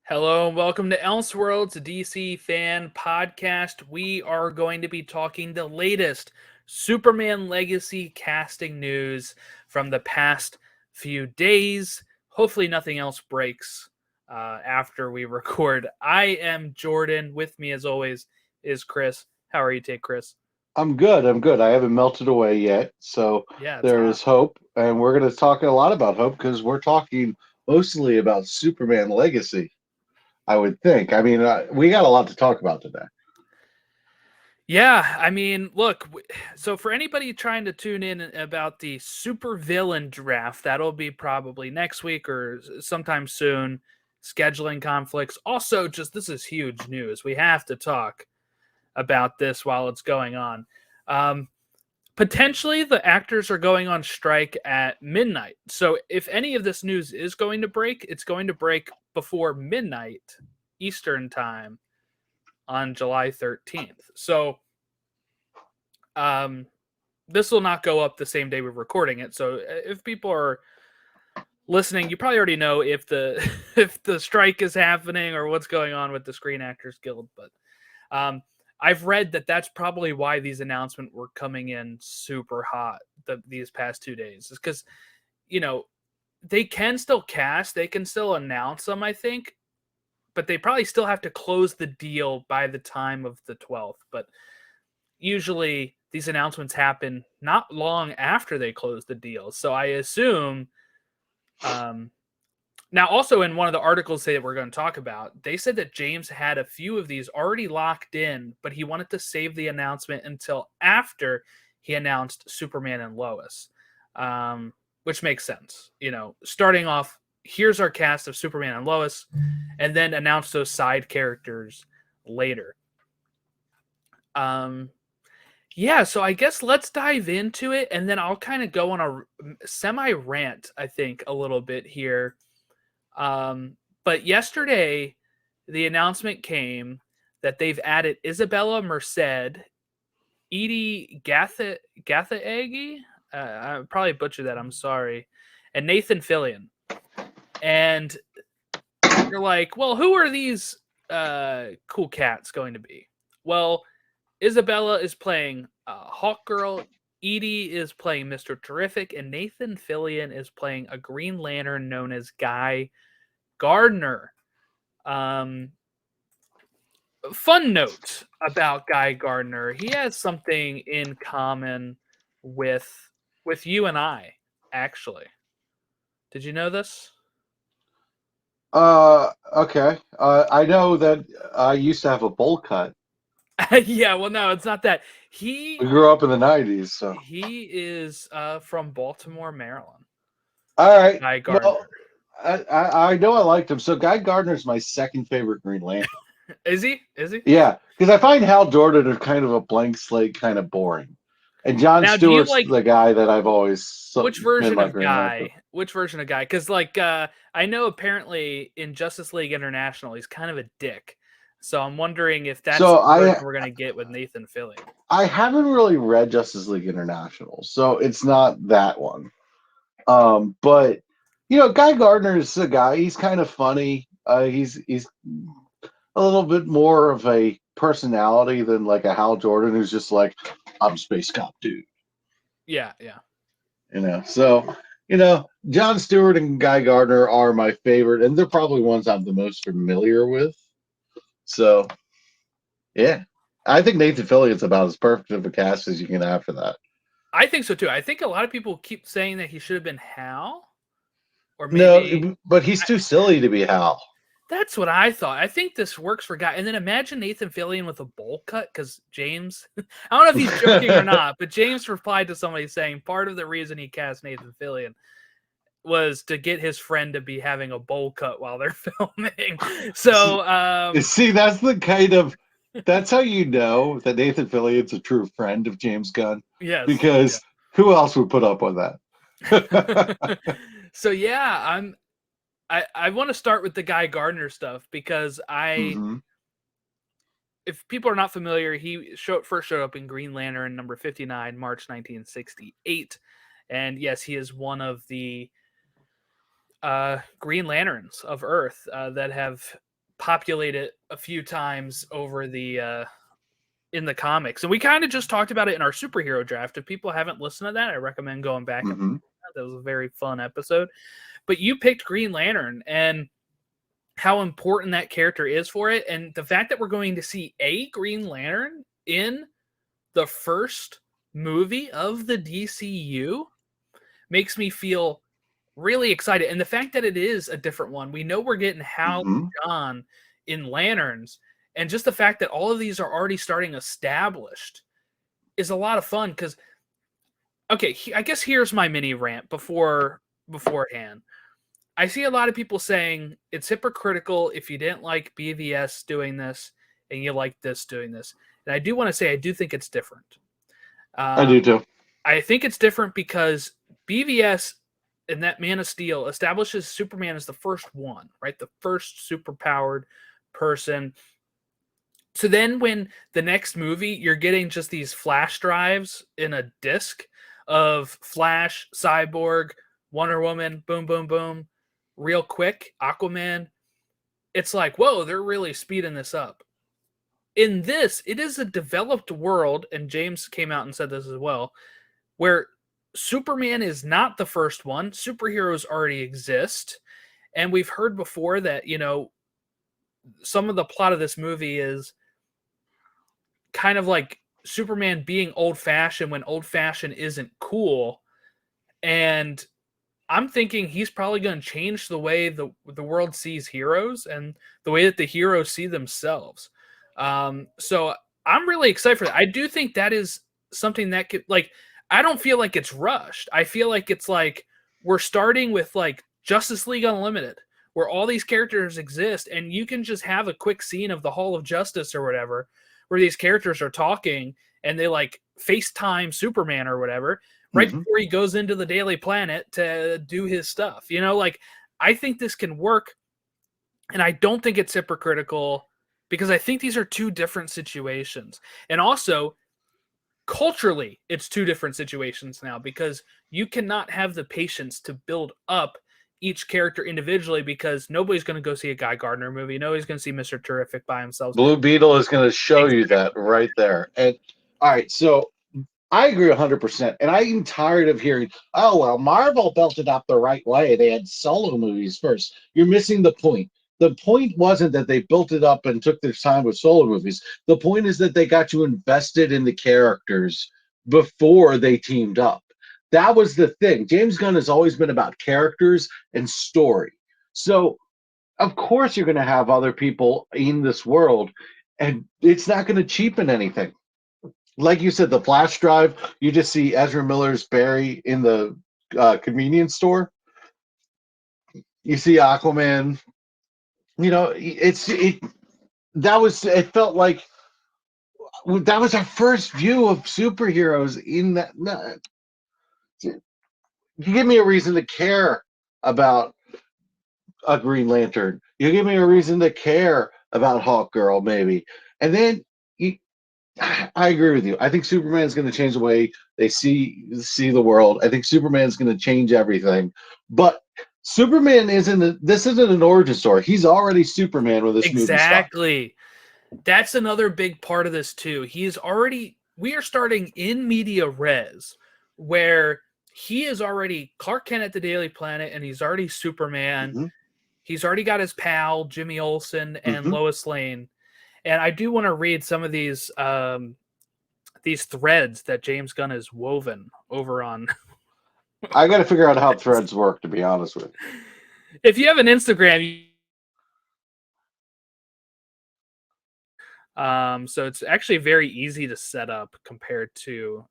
Hello and welcome to Elseworlds, a DC fan podcast. We are going to be talking the latest Superman Legacy casting news from the past few days. Hopefully, nothing else breaks after we record. I am Jordan. With me, as always, is Chris. How are you today, Chris? I'm good. I'm good. I haven't melted away yet, so Yeah, it's there hot. is hope, and we're going to talk a lot about hope because we're talking mostly about Superman Legacy. I would think. I mean, we got a lot to talk about today. Yeah, I mean, look, so for anybody trying to tune in about the super villain draft, that'll be probably next week or sometime soon. Scheduling conflicts. Also, just this is huge news. We have to talk about this while it's going on. Um, Potentially, the actors are going on strike at midnight. So, if any of this news is going to break, it's going to break before midnight Eastern time on July 13th. So, um, this will not go up the same day we're recording it. So if people are listening, you probably already know if the if the strike is happening or what's going on with the Screen Actors Guild. But I've read that that's probably why these announcements were coming in super hot these past 2 days. Is because you know they can still cast, they can still announce them, I think, but they probably still have to close the deal by the time of the 12th. But usually these announcements happen not long after they close the deal. So I assume now also in one of the articles that we're going to talk about, they said that James had a few of these already locked in, but he wanted to save the announcement until after he announced Superman and Lois, which makes sense. Starting off, here's our cast of Superman and Lois, and then announce those side characters later. Um, Yeah, so I guess let's dive into it, and then I'll kind of go on a semi rant, I think, a little bit here. But yesterday, the announcement came that they've added Isabella Merced, Edie Gathaegi, I probably butchered that, I'm sorry, and Nathan Fillion. And you're like, well, who are these cool cats going to be? Well, Isabella is playing Hawkgirl. Edie is playing Mr. Terrific, and Nathan Fillion is playing a Green Lantern known as Guy Gardner. Um, Fun note about Guy Gardner: he has something in common with you and I. Actually, did you know this? Okay. I know that I used to have a bowl cut. Yeah, well, no, it's not that. We He grew up in the '90s, so he is from Baltimore, Maryland. all right. Guy Gardner. Well, I know I liked him. So Guy Gardner's my second favorite Green Lantern. Is he? Is he? Yeah, because I find Hal Jordan are kind of a blank slate, kind of boring. And John Now, do you Stewart's like the guy that I've always which been version my of Green Lantern. Guy? Which version of Guy? Because I know apparently in Justice League International he's kind of a dick. So I'm wondering if that's So the version I we're gonna get with Nathan Fillion. I haven't really read Justice League International, so it's not that one. But Guy Gardner's a guy. He's kind of funny. He's a little bit more of a personality than like a Hal Jordan, who's just like, I'm space cop dude. Yeah, yeah. So John Stewart and Guy Gardner are my favorite, and they're probably ones I'm the most familiar with. So yeah, I think Nathan Fillion's about as perfect of a cast as you can have for that. I think so too. I think a lot of people keep saying that he should have been Hal, or maybe No, but he's I, too silly to be Hal. that's what I thought. I think this works for Guy. And then imagine Nathan Fillion with a bowl cut because James, I don't know if he's joking or not, but James replied to somebody saying part of the reason he cast Nathan Fillion was to get his friend to be having a bowl cut while they're filming. So, See, that's how you know that Nathan Fillion's a true friend of James Gunn, yes. because who else would put up with that? So yeah, I want to start with the Guy Gardner stuff because hmm if people are not familiar, first showed up in Green Lantern number 59, March 1968. And yes, he is one of the Green Lanterns of Earth that have populate it a few times over the in the comics. And we kind of just talked about it in our superhero draft. If people haven't listened to that, I recommend going back. Mm-hmm. That was a very fun episode. But you picked Green Lantern and how important that character is for it. And the fact that we're going to see a Green Lantern in the first movie of the DCU makes me feel really excited. And the fact that it is a different one, we know we're getting Hal Mm-hmm. and John in Lanterns. And just the fact that all of these are already starting established is a lot of fun. Because, okay, I guess here's my mini rant beforehand. I see a lot of people saying it's hypocritical if you didn't like BVS doing this and you like this doing this. And I do want to say I do think it's different. I do too. I think it's different because BVS and that Man of Steel establishes Superman as the first one, right? The first superpowered person. So then when the next movie, you're getting just these flash drives in a disc of Flash, Cyborg, Wonder Woman, boom, boom, boom, real quick, Aquaman. It's like, whoa, they're really speeding this up. In this, it is a developed world, and James came out and said this as well, where Superman is not the first one. Superheroes already exist. And we've heard before that, you know, some of the plot of this movie is kind of like Superman being old fashioned when old fashioned isn't cool. And I'm thinking he's probably going to change the way the world sees heroes and the way that the heroes see themselves. So I'm really excited for that. I do think that is something that could, like, I don't feel like it's rushed. I feel like it's like we're starting with like Justice League Unlimited, where all these characters exist, and you can just have a quick scene of the Hall of Justice or whatever, where these characters are talking and they like FaceTime Superman or whatever, right before he goes into the Daily Planet to do his stuff. You know, like, I think this can work, and I don't think it's hypocritical because I think these are two different situations. And also, culturally, it's two different situations now because you cannot have the patience to build up each character individually because nobody's going to go see a Guy Gardner movie. Nobody's going to see Mr. Terrific by himself. Blue Beetle is going to show you that right there. And all right, so I agree 100%. And I'm tired of hearing, oh, well, Marvel built it up the right way. They had solo movies first. You're missing the point. The point wasn't that they built it up and took their time with solo movies. The point is that they got you invested in the characters before they teamed up. That was the thing. James Gunn has always been about characters and story. So, of course, you're going to have other people in this world, and it's not going to cheapen anything. Like you said, the flash drive, you just see Ezra Miller's Barry in the convenience store. You see Aquaman. You know, it felt like that was our first view of superheroes in that. You give me a reason to care about a Green Lantern. You give me a reason to care about Hawkgirl, maybe, and then you, I agree with you. I think Superman is going to change the way they see the world. I think Superman is going to change everything. But Superman this isn't an origin story. He's already Superman when this movie starts. Exactly. That's another big part of this too. We are starting in media res, where he is already Clark Kent at the Daily Planet, and he's already Superman. Mm-hmm. He's already got his pal Jimmy Olsen and Mm-hmm. Lois Lane. And I do want to read some of these threads that James Gunn has woven over on. I got to figure out how threads work, to be honest with you. If you have an Instagram, so it's actually very easy to set up compared to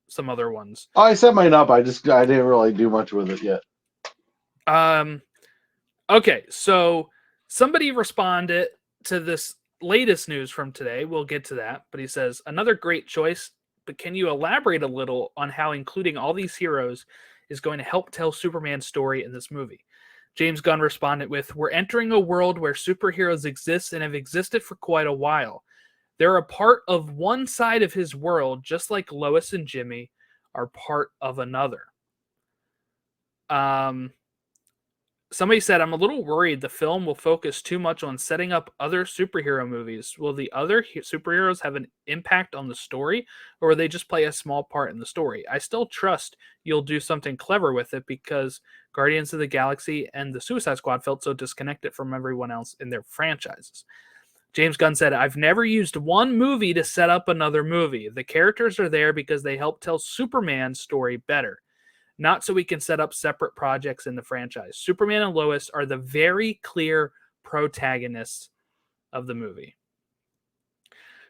some other ones. Oh, I set mine up. I didn't really do much with it yet. Okay, so somebody responded to this latest news from today. We'll get to that, but he says, another great choice, but can you elaborate a little on how including all these heroes is going to help tell Superman's story in this movie? James Gunn responded with, we're entering a world where superheroes exist and have existed for quite a while. They're a part of one side of his world, just like Lois and Jimmy are part of another. Somebody said, I'm a little worried the film will focus too much on setting up other superhero movies. Will the other superheroes have an impact on the story, or will they just play a small part in the story? I still trust you'll do something clever with it because Guardians of the Galaxy and the Suicide Squad felt so disconnected from everyone else in their franchises. James Gunn said, I've never used one movie to set up another movie. The characters are there because they help tell Superman's story better, not so we can set up separate projects in the franchise. Superman and Lois are the very clear protagonists of the movie.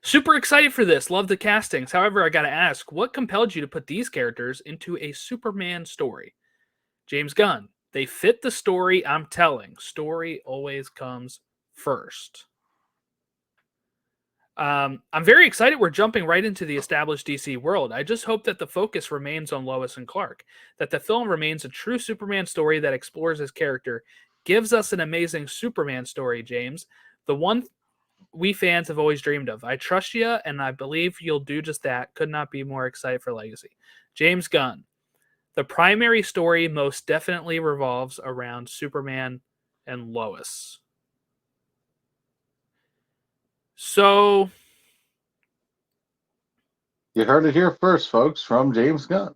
Super excited for this. Love the castings. However, I got to ask, what compelled you to put these characters into a Superman story? James Gunn, they fit the story I'm telling. Story always comes first. I'm very excited we're jumping right into the established DC world. I just hope that the focus remains on Lois and Clark, that the film remains a true Superman story that explores his character, gives us an amazing Superman story, James, the one we fans have always dreamed of. I trust you, and I believe you'll do just that. Could not be more excited for Legacy. James Gunn, the primary story most definitely revolves around Superman and Lois. So, You heard it here first, folks, from James Gunn.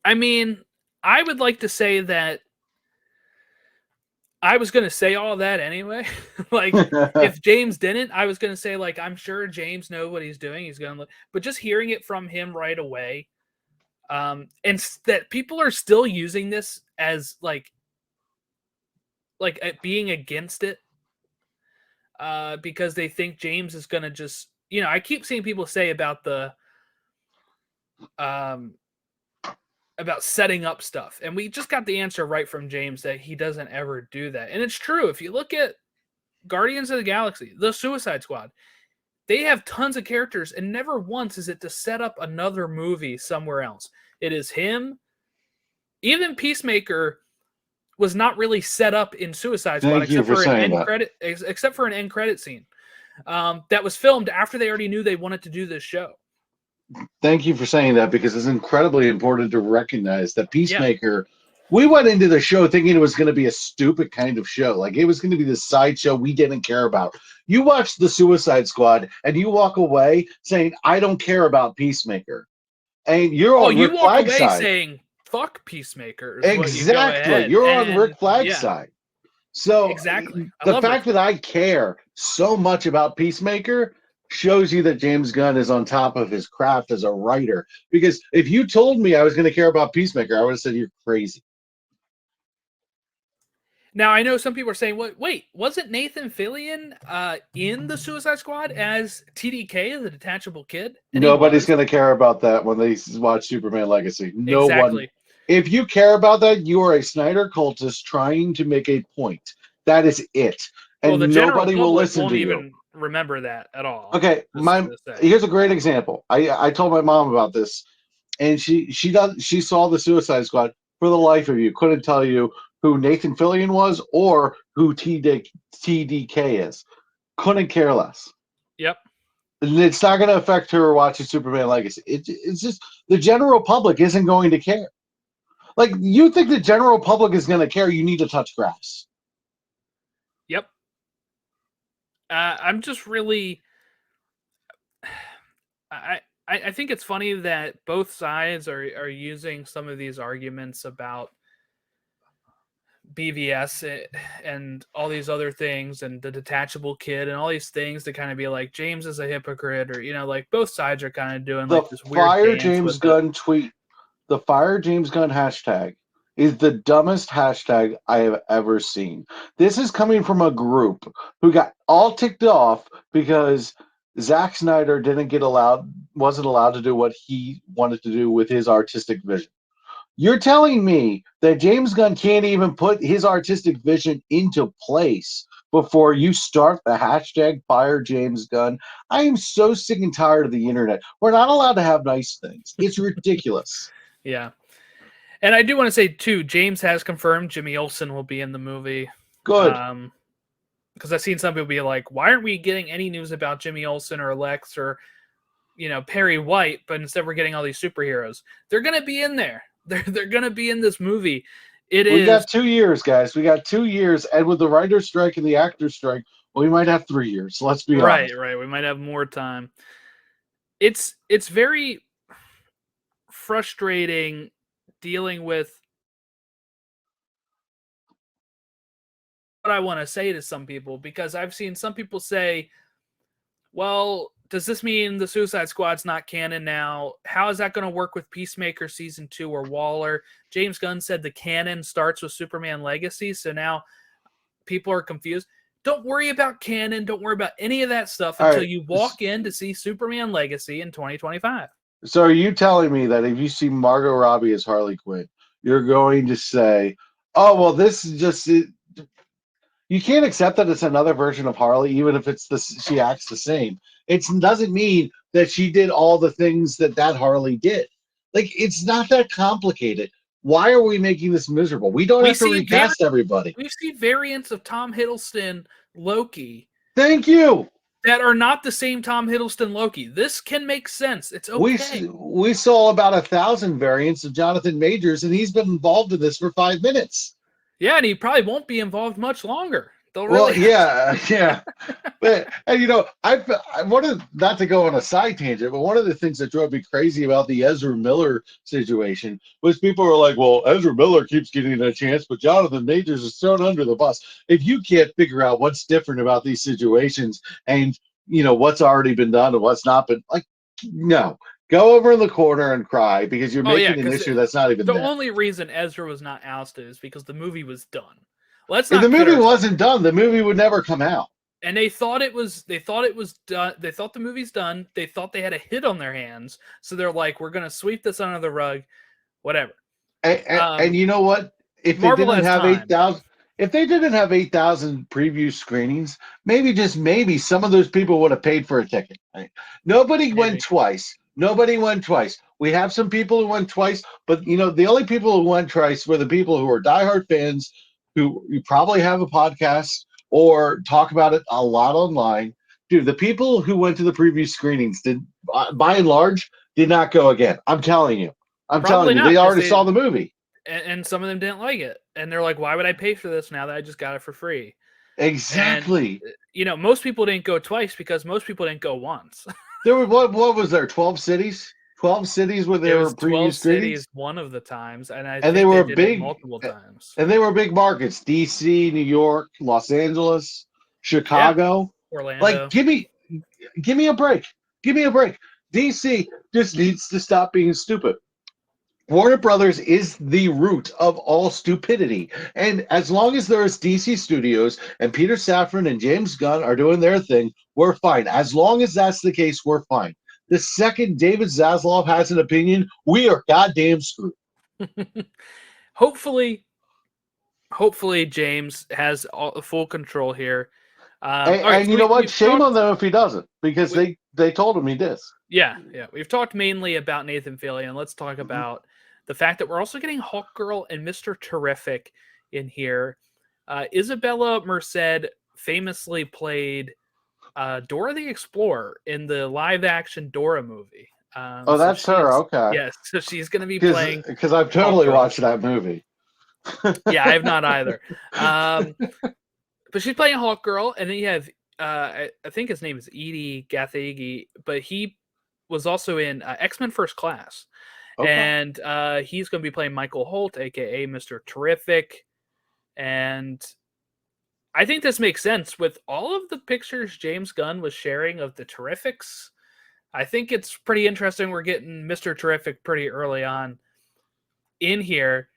I mean, I would like to say that I was going to say all that anyway. Like, if James didn't, I was going to say, like, I'm sure James knows what he's doing. He's going to, but just hearing it from him right away, and that people are still using this as like being against it, because they think James is going to just, I keep seeing people say about the, about setting up stuff. And we just got the answer right from James that he doesn't ever do that. And it's true. If you look at Guardians of the Galaxy, the Suicide Squad, they have tons of characters, and never once is it to set up another movie somewhere else. It is him. Even Peacemaker was not really set up in Suicide Squad except for an end credit scene that was filmed after they already knew they wanted to do this show. Thank you for saying that, because it's incredibly important to recognize that Peacemaker, we went into the show thinking it was going to be a stupid kind of show. Like, it was going to be this sideshow we didn't care about. You watch the Suicide Squad and you walk away saying, I don't care about Peacemaker. And you're on Rick Flag's side. Saying, fuck Peacemaker. Exactly. You're on Rick Flag's side. So exactly. The fact that I care so much about Peacemaker shows you that James Gunn is on top of his craft as a writer. Because if you told me I was going to care about Peacemaker, I would have said you're crazy. Now, I know some people are saying, wait, wasn't Nathan Fillion in the Suicide Squad as TDK, the detachable kid? And nobody's going to care about that when they watch Superman Legacy. No exactly. one. If you care about that, you are a Snyder cultist trying to make a point. That is it. And nobody will listen to you. Won't even remember that at all. Okay, here's a great example. I told my mom about this, and she saw the Suicide Squad. For the life of you, couldn't tell you who Nathan Fillion was or who TDK is. Couldn't care less. Yep. And it's not going to affect her watching Superman Legacy. It's just the general public isn't going to care. Like, you think the general public is going to care, you need to touch grass. Yep. I'm just really... I think it's funny that both sides are using some of these arguments about BVS and all these other things and the detachable kid and all these things to kind of be like, James is a hypocrite, or, like, both sides are kind of doing like this weird Fire James Gunn tweet. The Fire James Gunn hashtag is the dumbest hashtag I have ever seen. This is coming from a group who got all ticked off because Zack Snyder wasn't allowed to do what he wanted to do with his artistic vision. You're telling me that James Gunn can't even put his artistic vision into place before you start the hashtag Fire James Gunn? I am so sick and tired of the internet. We're not allowed to have nice things. It's ridiculous. Yeah. And I do want to say, too, James has confirmed Jimmy Olsen will be in the movie. Good. Because I've seen some people be like, why aren't we getting any news about Jimmy Olsen or Lex or, Perry White, but instead we're getting all these superheroes? They're going to be in there. They're going to be in this movie. It We is got 2 years, guys. We got 2 years, and with the writer's strike and the actor's strike, we might have 3 years. Let's be honest. right. We might have more time. It's very frustrating dealing with what I want to say to some people, because I've seen some people say, well, does this mean the Suicide Squad's not canon now? How is that going to work with Peacemaker season 2 or Waller? James Gunn said the canon starts with Superman Legacy, so now people are confused. Don't worry about canon. Don't worry about any of that stuff All until right. you walk in to see Superman Legacy in 2025. So are you telling me that if you see Margot Robbie as Harley Quinn, you're going to say, "Oh, well, this is just you can't accept that it's another version of Harley, even if it's she acts the same. It doesn't mean that she did all the things that Harley did. Like it's not that complicated. Why are we making this miserable? We don't We have to see vari- recast everybody. we see variants of Tom Hiddleston Loki Thank you. that are not the same Tom Hiddleston Loki. This can make sense. It's okay. We saw about 1,000 variants of Jonathan Majors, and he's been involved in this for 5 minutes. Yeah, and he probably won't be involved much longer. They'll Well, really yeah. But and I wanted not to go on a side tangent, but one of the things that drove me crazy about the Ezra Miller situation was people were like, "Well, Ezra Miller keeps getting a chance, but Jonathan Majors is thrown under the bus." If you can't figure out what's different about these situations and what's already been done and what's not been, like, no, go over in the corner and cry because you're Oh yeah, making an because issue that's not even the there. only reason Ezra was not ousted is because the movie was done. Let's If the not kid movie ourselves. wasn't done, the movie would never come out. And they thought it was done. They thought the movie's done. They thought they had a hit on their hands. So they're like, we're gonna sweep this under the rug, whatever. And you know what? If they Marvel didn't has have time. 8,000, if they didn't have 8,000 preview screenings, maybe just maybe some of those people would have paid for a ticket. Right? Nobody went Maybe. twice. Nobody went twice. We have some people who went twice, but the only people who went twice were the people who are diehard fans who you probably have a podcast or talk about it a lot online. Dude, the people who went to the preview screenings did, by and large, did not go again. I'm telling you. I'm telling Probably you, not, they because already saw the movie. and some of them didn't like it, and they're like, why would I pay for this now that I just got it for free? And Exactly. most people didn't go twice because most people didn't go once. There were what was there? 12 cities? 12 cities where It there were was preview 12 screens? cities one of the times, and I And they think they were did it big multiple times. and they were big markets. DC, New York, Los Angeles, Yeah, Chicago. Like Orlando. give me a break. Give me a break. DC just needs to stop being stupid. Warner Brothers is the root of all stupidity. And as long as there's DC Studios and Peter Safran and James Gunn are doing their thing, we're fine. As long as that's the case, we're fine. The second David Zaslav has an opinion, we are goddamn screwed. hopefully, hopefully James has full control here. And, All right, and so you know what? we've Shame on talked. them if he doesn't, because We, they told him he did. yeah, we've talked mainly about Nathan Fillion. Let's talk about the fact that we're also getting Hawkgirl and Mr. Terrific in here. Isabella Merced famously played Dora the Explorer in the live action Dora movie. Oh, So that's her. she's Okay. yes, so she's going to be Because playing I've totally Hawkgirl. watched that movie. Yeah, I have not either. But she's playing Hawkgirl, and then you have I think his name is Edie Gathegi, but he was also in X-Men First Class, Okay. and he's going to be playing Michael Holt, aka Mr. Terrific, and I think this makes sense with all of the pictures James Gunn was sharing of the Terrifics. I think it's pretty interesting. We're getting Mr. Terrific pretty early on in here.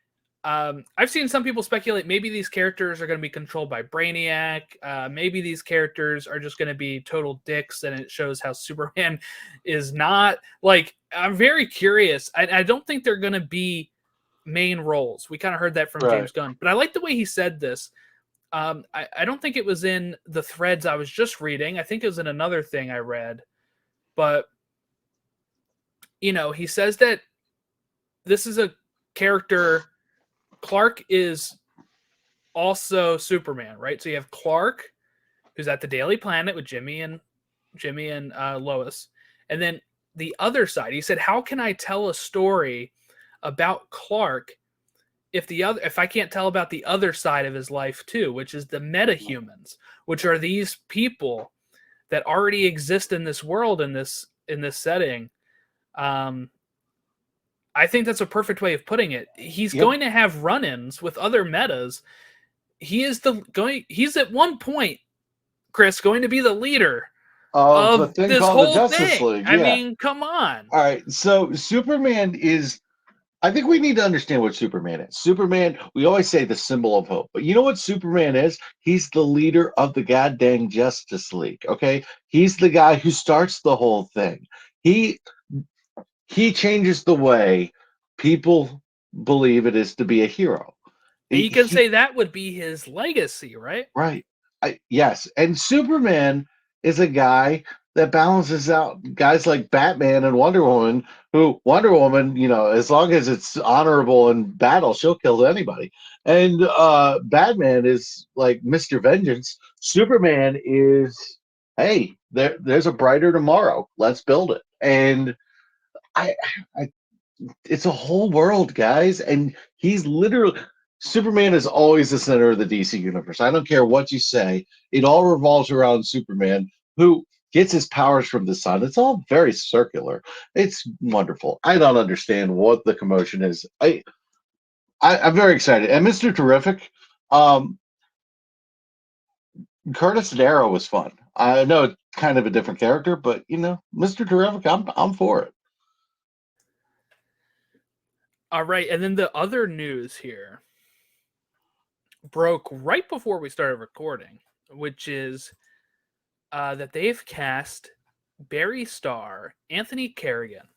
I've seen some people speculate maybe these characters are going to be controlled by Brainiac. Maybe these characters are just going to be total dicks, and it shows how Superman is not. Like, I'm very curious. I don't think they're going to be main roles. We kind of heard that from Right. James Gunn, but I like the way he said this. I don't think it was in the threads I was just reading. I think it was in another thing I read. But, he says that this is a character. Clark is also Superman, right? So you have Clark, who's at the Daily Planet with Jimmy and Lois. And then the other side, he said, how can I tell a story about Clark if I can't tell about the other side of his life too, which is the metahumans, which are these people that already exist in this world in this setting. Um, I think that's a perfect way of putting it. He's Yep. going to have run-ins with other metas. He's at one point, Chris, going to be the leader Of a of thing this called the whole Justice thing. League. I Yeah. mean, come on. All right. So Superman is. I think we need to understand what Superman is. Superman, we always say the symbol of hope, but you know what Superman is? He's the leader of the goddamn Justice League. Okay, he's the guy who starts the whole thing. He he changes the way people believe it is to be a hero. And you can He say that would be his legacy, right? Right. Yes. And Superman is a guy that balances out guys like Batman and Wonder Woman, who Wonder Woman, as long as it's honorable in battle, she'll kill anybody. And Batman is like Mr. Vengeance. Superman is, hey, there's a brighter tomorrow. Let's build it. And I, I it's a whole world, guys, and he's literally Superman is always the center of the DC universe. I don't care what you say; it all revolves around Superman, who gets his powers from the sun. It's all very circular. It's wonderful. I don't understand what the commotion is. I'm very excited, and Mister Terrific, um, Curtis Darrow was fun. I know it's kind of a different character, but Mister Terrific, I'm for it. All right, and then the other news here broke right before we started recording, which is that they've cast Barry Star, Anthony Kerrigan,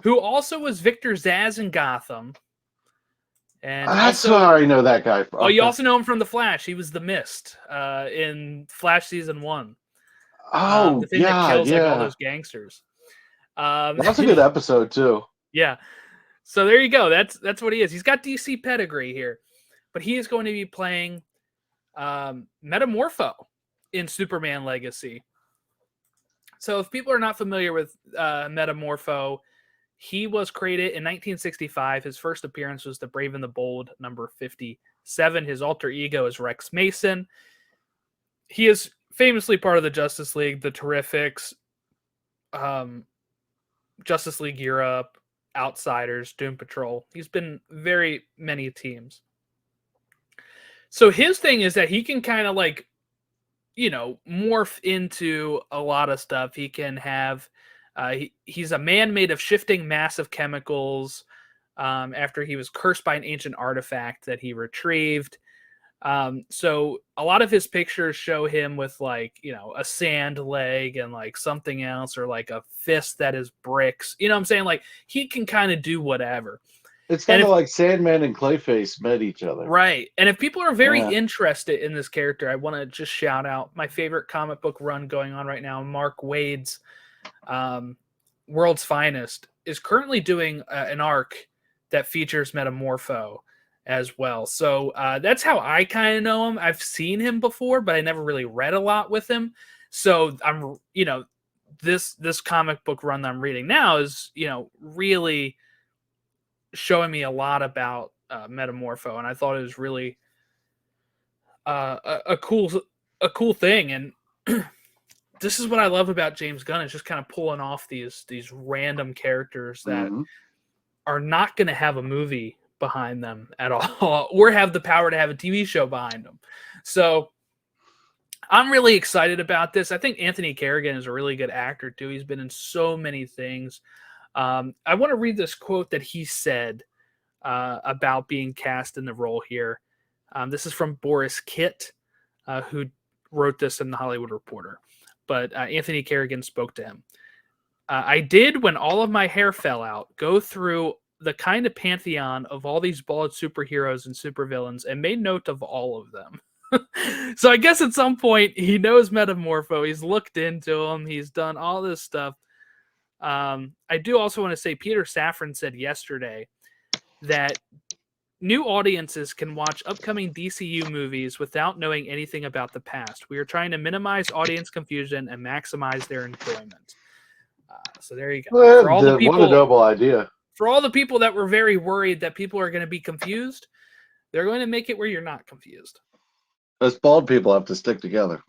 who also was Victor Zsasz in Gotham, and That's also, where I already know that guy from. well, you also know him from The Flash. He was the Mist in Flash season 1. Oh, The thing that kills like all yeah. those gangsters. That's a good episode too. Yeah. So there you go. That's what he is. He's got DC pedigree here, but he is going to be playing Metamorpho in Superman Legacy. So if people are not familiar with Metamorpho, he was created in 1965. His first appearance was The Brave and the Bold, number 57. His alter ego is Rex Mason. He is famously part of the Justice League, the Terrifics, Justice League Europe, Outsiders, Doom Patrol. He's been very many teams. So his thing is that he can kind of like, morph into a lot of stuff. He can have, he's a man made of shifting massive chemicals after he was cursed by an ancient artifact that he retrieved. So a lot of his pictures show him with like, a sand leg and like something else, or like a fist that is bricks. You know what I'm saying? Like he can kind of do whatever. It's kind of like Sandman and Clayface met each other. Right. And if people are very interested in this character, I want to just shout out my favorite comic book run going on right now. Mark Waid's World's Finest is currently doing an arc that features Metamorpho as well. So that's how I kind of know him. I've seen him before, but I never really read a lot with him. So I'm, this comic book run that I'm reading now is, really showing me a lot about Metamorpho, and I thought it was really a cool thing. And this is what I love about James Gunn, is just kind of pulling off these random characters that are not going to have a movie behind them at all, or have the power to have a TV show behind them. So I'm really excited about this. I think Anthony Kerrigan is a really good actor too. He's been in so many things. I want to read this quote that he said about being cast in the role here. This is from Boris Kitt, who wrote this in The Hollywood Reporter. But Anthony Kerrigan spoke to him. I did, when all of my hair fell out, go through the kind of pantheon of all these bald superheroes and supervillains and made note of all of them. So I guess at some point he knows Metamorpho. He's looked into him. He's done all this stuff. I do also want to say Peter Safran said yesterday that new audiences can watch upcoming DCU movies without knowing anything about the past. We are trying to minimize audience confusion and maximize their enjoyment. So there you go. Well, what a noble idea. For all the people that were very worried that people are going to be confused, They're going to make it where you're not confused. Us bald people have to stick together.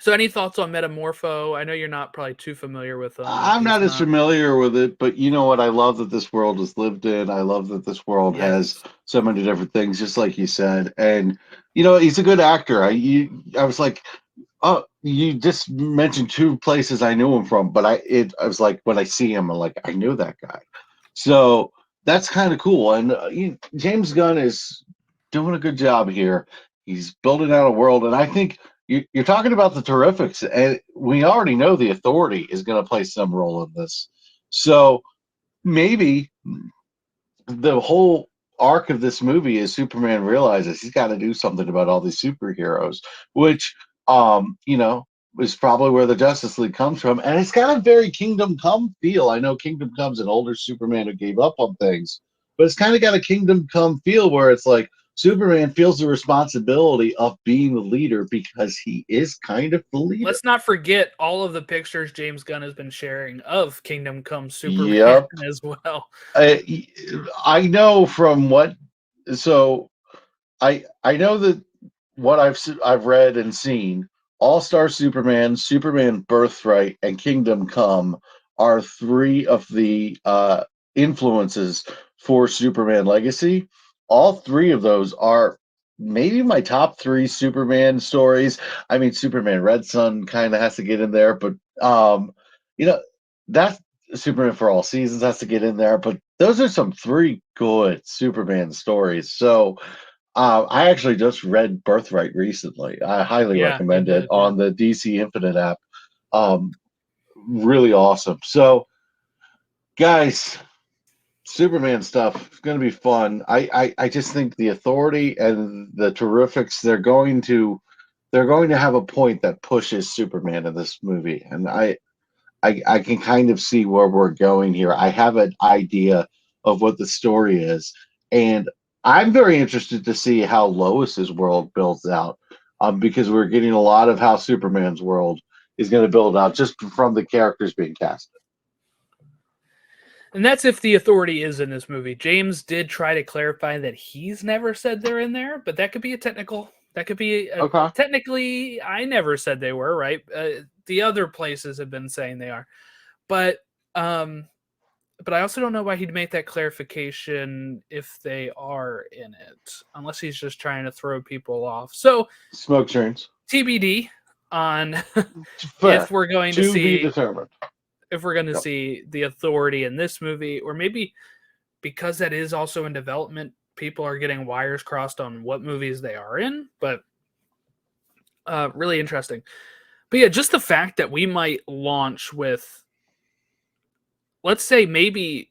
So, any thoughts on Metamorpho? I know you're not probably too familiar with him. I'm He's not as not. familiar with it, but you know what? I love that this world is lived in. I love that this world has Yes. so many different things, just like you said. And he's a good actor. I was like, oh, you just mentioned two places I knew him from, but I was like, when I see him, I'm like, I knew that guy. So that's kind of cool. And James Gunn is doing a good job here. He's building out a world, and I think you're talking about the Terrifics, and we already know the Authority is going to play some role in this. So maybe the whole arc of this movie is Superman realizes he's got to do something about all these superheroes, which is probably where the Justice League comes from, and it's got a very Kingdom Come feel. I know Kingdom Come's an older Superman who gave up on things, but it's kind of got a Kingdom Come feel where it's like Superman feels the responsibility of being the leader because he is kind of the leader. Let's not forget all of the pictures James Gunn has been sharing of Kingdom Come Superman Yep. as well. I know from what so I know that what I've read and seen, All Star Superman, Superman Birthright, and Kingdom Come are three of the influences for Superman Legacy. All three of those are maybe my top three Superman stories. I mean, Superman Red Sun kind of has to get in there, but you know that's Superman for All Seasons has to get in there. But those are some three good Superman stories. So I actually just read Birthright recently. I highly Yeah, you recommend it did. Yeah. on the DC Infinite app. Um, really awesome. So, guys, Superman stuff is going to be fun. I just think the Authority and the Terrifics they're going to have a point that pushes Superman in this movie, and I can kind of see where we're going here. I have an idea of what the story is, and I'm very interested to see how Lois's world builds out, because we're getting a lot of how Superman's world is going to build out just from the characters being cast. And that's if the Authority is in this movie. James did try to clarify that he's never said they're in there, but that could be a technical. That could be Okay. technically. I never said they were, right. The other places have been saying they are, but um, but I also don't know why he'd make that clarification if they are in it, unless he's just trying to throw people off. So Smoke screens. TBD on Fair. if we're going to To be see determined. Yep. the Authority in this movie, or maybe because that is also in development, people are getting wires crossed on what movies they are in. But really interesting. But yeah, just the fact that we might launch with, let's say, maybe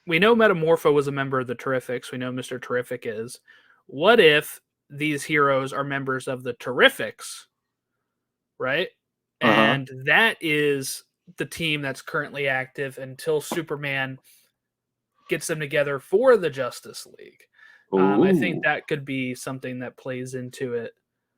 we know Metamorpho was a member of the Terrifics. We know Mr. Terrific is. What if these heroes are members of the Terrifics, right? Uh And that is the team that's currently active until Superman gets them together for the Justice League. huh. I think Ooh. that could be something that plays into it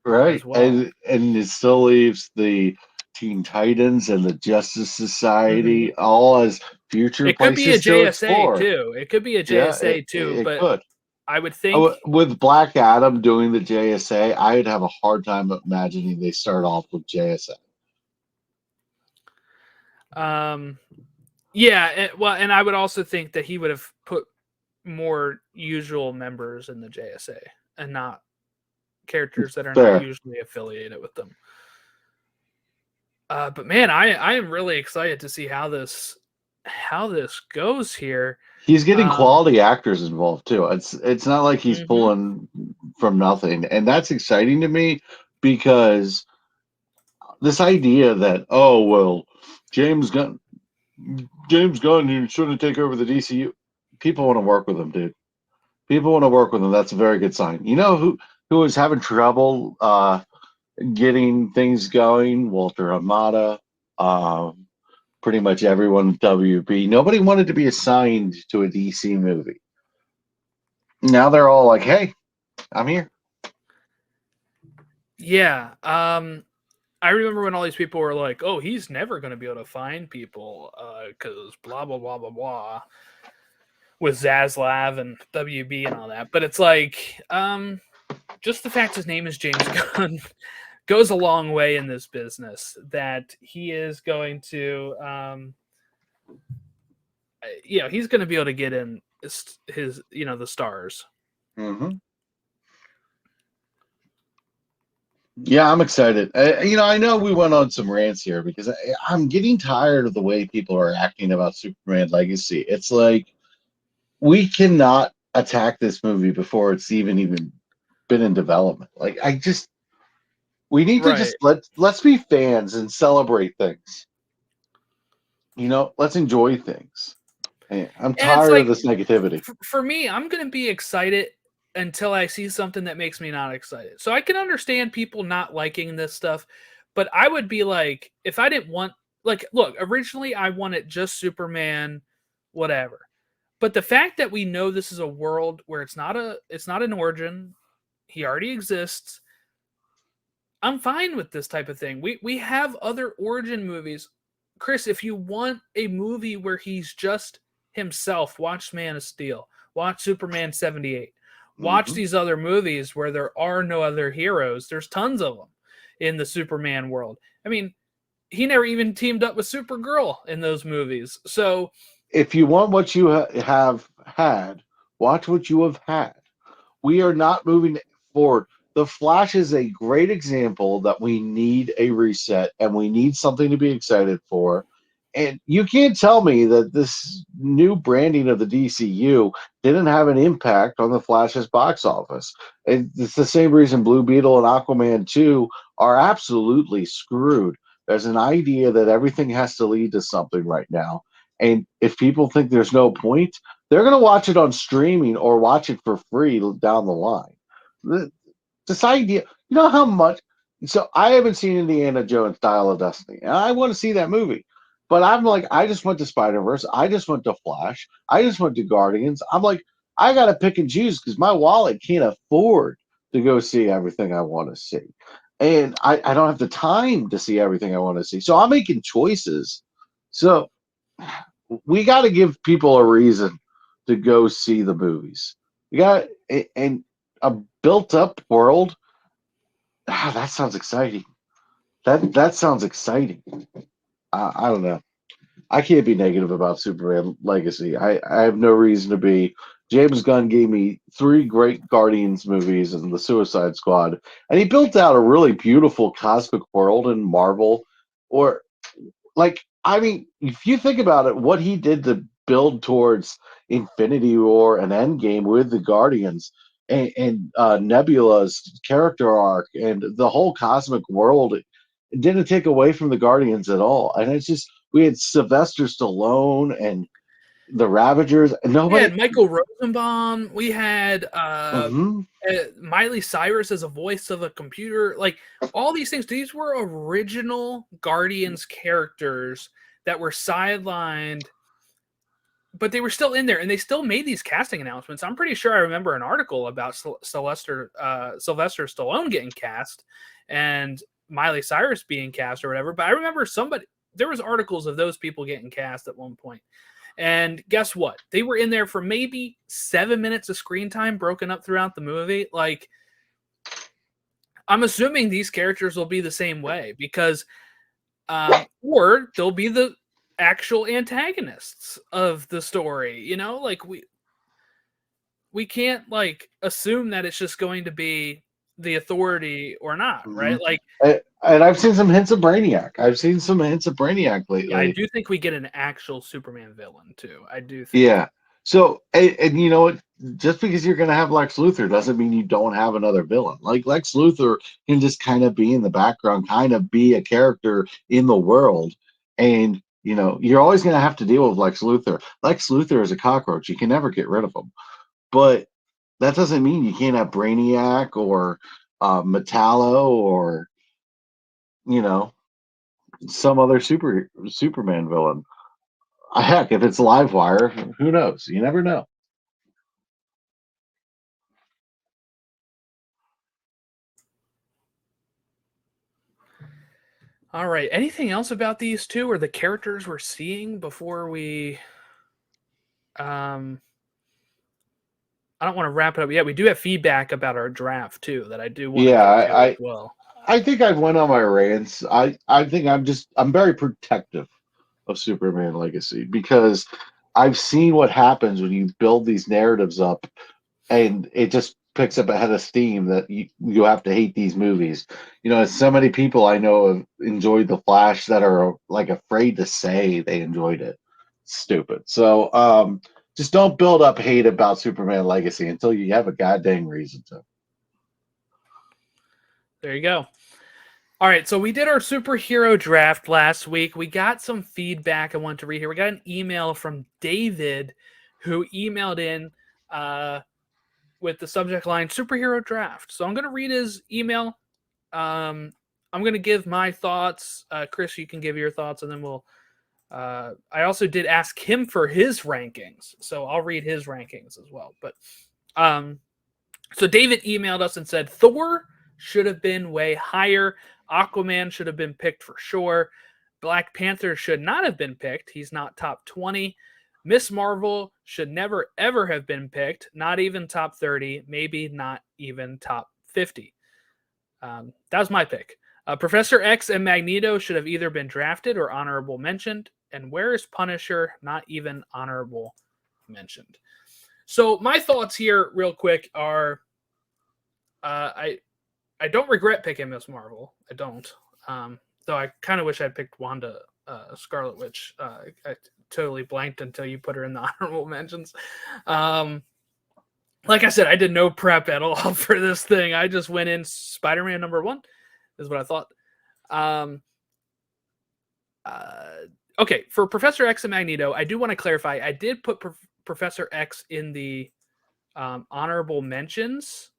Right. as well. And it still leaves the Teen Titans and the Justice Mhm. Society all as future It could be a places to JSA explore. too. It could be a Yeah, JSA too, it but could. I would think With Black Adam doing the JSA, I'd have a hard time imagining they start off with JSA. um yeah, well, and I would also think that he would have put more usual members in the JSA and not characters that are not Fair. usually affiliated with them. But man, I am really excited to see how this goes here. He's getting Um, quality actors involved too. It's not like he's mhm. pulling from nothing, and that's exciting to me because this idea that, oh well, James Gunn James Gunn, you shouldn't take over the DCU. People want to work with him, dude. People want to work with him. That's a very good sign. You know who was having trouble getting things going? Walter Amada, um, pretty much everyone at WB. Nobody wanted to be assigned to a DC movie. Now they're all like, "Hey, I'm here." Yeah. I remember when all these people were like, "Oh, he's never going to be able to find people because blah blah blah blah blah." with Zaslav and WB and all that. But it's like, just the fact his name is James Gunn goes a long way in this business. That he is going to, he's going to be able to get in his the stars. Mm-hmm. Yeah, I'm excited. I know we went on some rants here because I'm getting tired of the way people are acting about Superman Legacy. It's like we cannot attack this movie before it's even been in development. Like we need to Right. just let's be fans and celebrate things. Let's enjoy things. I'm And it's tired of like, this negativity. for me, I'm going to be excited until I see something that makes me not excited. So I can understand people not liking this stuff, but I would be like, if I didn't want, like, look, originally I wanted just Superman, whatever. But the fact that we know this is a world where it's not an origin, he already exists. I'm fine with this type of thing. We have other origin movies. Chris, if you want a movie where he's just himself, watch Man of Steel, watch Superman 78. Watch Hmm. these other movies where there are no other heroes. There's tons of them in the Superman world. I mean, he never even teamed up with Supergirl in those movies. So, If you want what you have had, watch what you have had. We are not moving forward. The Flash is a great example that we need a reset and we need something to be excited for. And you can't tell me that this new branding of the DCU didn't have an impact on the Flash's box office. It's the same reason Blue Beetle and Aquaman 2 are absolutely screwed. There's an idea that everything has to lead to something right now. And if people think there's no point, they're going to watch it on streaming or watch it for free down the line. This idea, how much. So I haven't seen Indiana Jones Dial of Destiny, and I want to see that movie. But I'm like, I just went to Spider Verse, I just went to Flash, I just went to Guardians. I'm like, I got to pick and choose because my wallet can't afford to go see everything I want to see. And I don't have the time to see everything I want to see. So I'm making choices. So we got to give people a reason to go see the movies. You got and a built up world. That sounds exciting. That sounds exciting. I don't know. I can't be negative about Superman Legacy. I have no reason to be. James Gunn gave me three great Guardians movies and the Suicide Squad, and he built out a really beautiful cosmic world in Marvel. Or like, I mean, if you think about it, what he did to build towards Infinity War and Endgame with the Guardians and Nebula's character arc and the whole cosmic world, it didn't take away from the Guardians at all. And it's just we had Sylvester Stallone and the Ravagers. And we nobody. had Michael Rosenbaum. We had Mhm. Miley Cyrus as a voice of a computer. Like, all these things. These were original Guardians characters that were sidelined, but they were still in there, and they still made these casting announcements. I'm pretty sure I remember an article about Sylvester Stallone getting cast and Miley Cyrus being cast or whatever. But I remember there was articles of those people getting cast at one point. And guess what? They were in there for maybe 7 minutes of screen time, broken up throughout the movie. Like, I'm assuming these characters will be the same way because, or they'll be the actual antagonists of the story. Like, we can't like assume that it's just going to be the Authority or not, right? Mhm. Like, And I've seen some hints of Brainiac. I've seen some hints of Brainiac yeah, I lately. do think we get an actual Superman villain too. I do think Yeah. So, and you know what? Just because you're going to have Lex Luthor doesn't mean you don't have another villain. Like Lex Luthor can just kind of be in the background, kind of be a character in the world. And, you're always going to have to deal with Lex Luthor. Lex Luthor is a cockroach. You can never get rid of him. But that doesn't mean you can't have Brainiac or Metallo or, you know, some other Superman villain. Heck, if it's Livewire, who knows? You never know. All right. Anything else about these two or the characters we're seeing before we I don't want to wrap it up yet. We do have feedback about our draft too that I do want to Yeah, get to as well. I think I've went on my rants. I think I'm very protective of Superman Legacy because I've seen what happens when you build these narratives up and it just picks up a head of steam that you have to hate these movies. You know, so many people I know have enjoyed The Flash that are like afraid to say they enjoyed it. Stupid. So just don't build up hate about Superman Legacy until you have a goddamn reason to. There you go. All right, so we did our superhero draft last week. We got some feedback I want to read here. We got an email from David who emailed in with the subject line superhero draft. So I'm going to read his email. I'm going to give my thoughts. Chris, you can give your thoughts, and then we'll. I also did ask him for his rankings, so I'll read his rankings as well. But so David emailed us and said Thor should have been way higher. Aquaman should have been picked for sure. Black Panther should not have been picked. He's not top 20. Miss Marvel should never, ever have been picked. Not even top 30. Maybe not even top 50. That was my pick. Professor X and Magneto should have either been drafted or honorable mentioned. And where is Punisher? Not even honorable mentioned. So my thoughts here, real quick, are I don't regret picking Miss Marvel. I don't. Though I kind of wish I'd picked Wanda Scarlet Witch. I totally blanked until you put her in the honorable mentions. Like I said, I did no prep at all for this thing. I just went in Spider-Man #1 is what I thought. Okay, for Professor X and Magneto, I do want to clarify. I did put Professor X in the honorable mentions,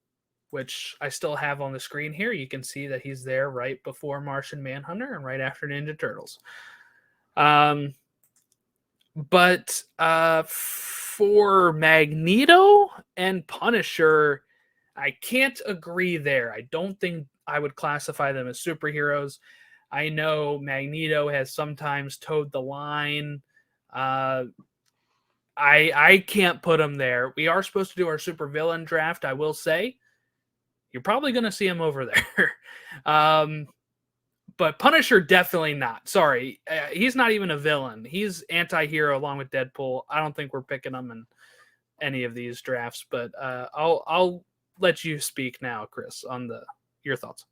which I still have on the screen here. You can see that he's there right before Martian Manhunter and right after Ninja Turtles. But for Magneto and Punisher, I can't agree there. I don't think I would classify them as superheroes. I know Magneto has sometimes towed the line. I can't put him there. We are supposed to do our supervillain draft, I will say. You're probably going to see him over there. But Punisher, definitely not. Sorry. He's not even a villain. He's anti-hero along with Deadpool. I don't think we're picking him in any of these drafts, but I'll let you speak now, Chris, on your thoughts.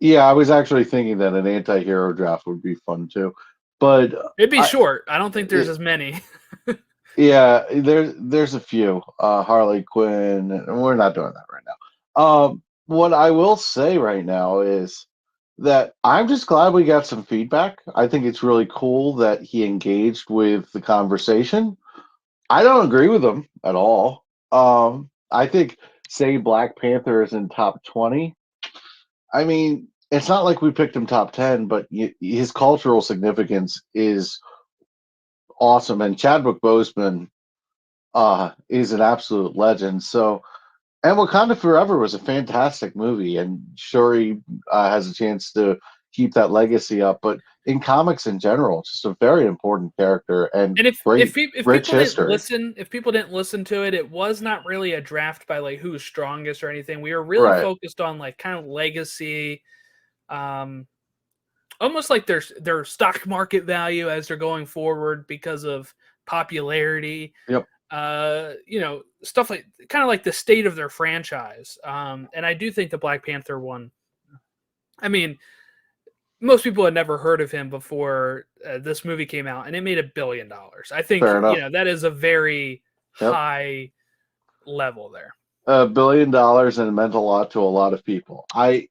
Yeah, I was actually thinking that an anti-hero draft would be fun too, but It'd be short. I don't think there's as many. Yeah, there's a few. Harley Quinn, and we're not doing that right now. What I will say right now is that I'm just glad we got some feedback. I think it's really cool that he engaged with the conversation. I don't agree with him at all. I think say Black Panther is in top 20. I mean, it's not like we picked him top 10, but his cultural significance is awesome. And Chadwick Boseman is an absolute legend. So, and Wakanda Forever was a fantastic movie, and Shuri has a chance to keep that legacy up. But in comics in general, just a very important character and if great, rich people history. if people didn't listen to it, it was not really a draft by like who's strongest or anything. We were really Right. focused on like kind of legacy, almost like their stock market value as they're going forward because of popularity. Yep. Stuff like kind of like the state of their franchise. And I do think the Black Panther one. I mean, most people had never heard of him before this movie came out, and it made $1 billion. I think that is a very high level there. $1 billion, and it meant a lot to a lot of people. I